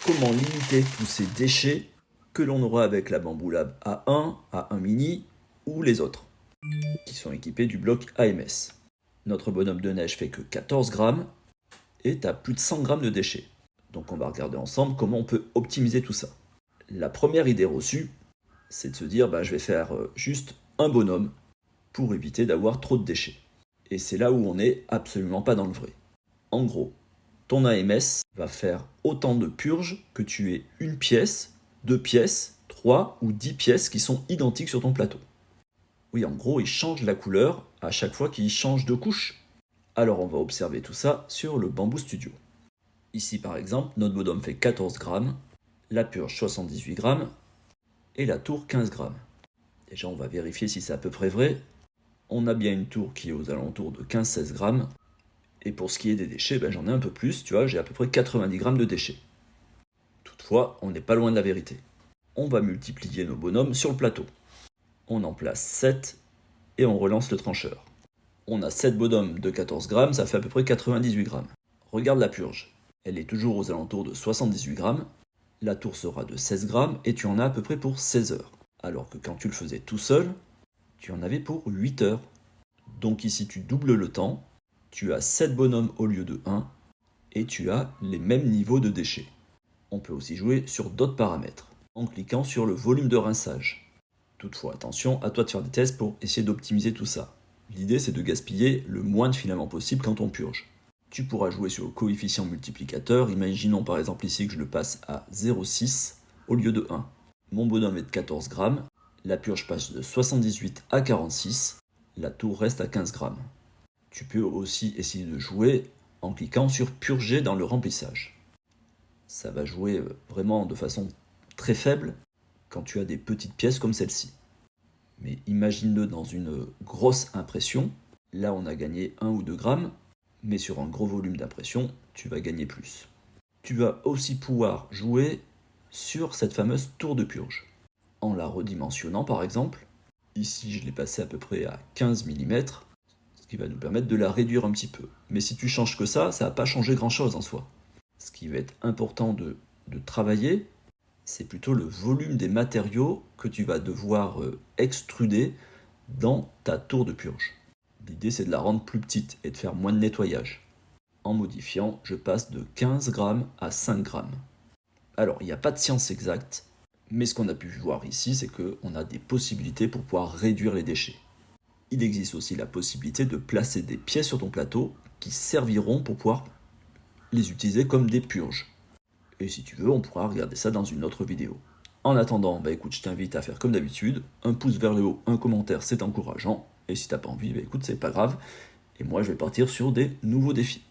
comment limiter tous ces déchets que l'on aura avec la Bamboo Lab A1, A1 Mini ou les autres, qui sont équipés du bloc AMS. Notre bonhomme de neige fait que 14 grammes et tu as plus de 100 grammes de déchets. Donc on va regarder ensemble comment on peut optimiser tout ça. La première idée reçue, c'est de se dire je vais faire juste un bonhomme pour éviter d'avoir trop de déchets. Et c'est là où on n'est absolument pas dans le vrai. En gros, ton AMS va faire autant de purges que tu aies une pièce, 2 pièces, 3 ou 10 pièces qui sont identiques sur ton plateau. Oui, en gros, il change la couleur à chaque fois qu'il change de couche. Alors on va observer tout ça sur le Bamboo Studio. Ici par exemple, notre bonhomme fait 14 grammes, la purge 78 grammes et la tour 15 grammes. Déjà on va vérifier si c'est à peu près vrai. On a bien une tour qui est aux alentours de 15-16 grammes. Et pour ce qui est des déchets, j'en ai un peu plus, tu vois, j'ai à peu près 90 grammes de déchets. Toutefois, on n'est pas loin de la vérité. On va multiplier nos bonhommes sur le plateau. On en place 7 et on relance le trancheur. On a 7 bonhommes de 14 grammes, ça fait à peu près 98 grammes. Regarde la purge. Elle est toujours aux alentours de 78 grammes. La tour sera de 16 grammes et tu en as à peu près pour 16 heures. Alors que quand tu le faisais tout seul, tu en avais pour 8 heures. Donc ici tu doubles le temps, tu as 7 bonhommes au lieu de 1 et tu as les mêmes niveaux de déchets. On peut aussi jouer sur d'autres paramètres en cliquant sur le volume de rinçage. Toutefois, attention, à toi de faire des tests pour essayer d'optimiser tout ça. L'idée c'est de gaspiller le moins de filaments possible quand on purge. Tu pourras jouer sur le coefficient multiplicateur, imaginons par exemple ici que je le passe à 0,6 au lieu de 1. Mon bonhomme est de 14 grammes, la purge passe de 78 à 46, la tour reste à 15 grammes. Tu peux aussi essayer de jouer en cliquant sur purger dans le remplissage. Ça va jouer vraiment de façon très faible quand tu as des petites pièces comme celle-ci. Mais imagine-le dans une grosse impression, là on a gagné 1 ou 2 grammes, mais sur un gros volume d'impression, tu vas gagner plus. Tu vas aussi pouvoir jouer sur cette fameuse tour de purge. En la redimensionnant par exemple, ici je l'ai passé à peu près à 15 mm, ce qui va nous permettre de la réduire un petit peu. Mais si tu changes que ça va pas changer grand chose en soi. Ce qui va être important de travailler, c'est plutôt le volume des matériaux que tu vas devoir extruder dans ta tour de purge. L'idée c'est de la rendre plus petite et de faire moins de nettoyage. En modifiant, je passe de 15 grammes à 5 grammes. Alors, il n'y a pas de science exacte, mais ce qu'on a pu voir ici, c'est qu'on a des possibilités pour pouvoir réduire les déchets. Il existe aussi la possibilité de placer des pièces sur ton plateau qui serviront pour pouvoir les utiliser comme des purges. Et si tu veux, on pourra regarder ça dans une autre vidéo. En attendant, écoute, je t'invite à faire comme d'habitude, un pouce vers le haut, un commentaire, c'est encourageant. Et si t'as pas envie, écoute, c'est pas grave. Et moi, je vais partir sur des nouveaux défis.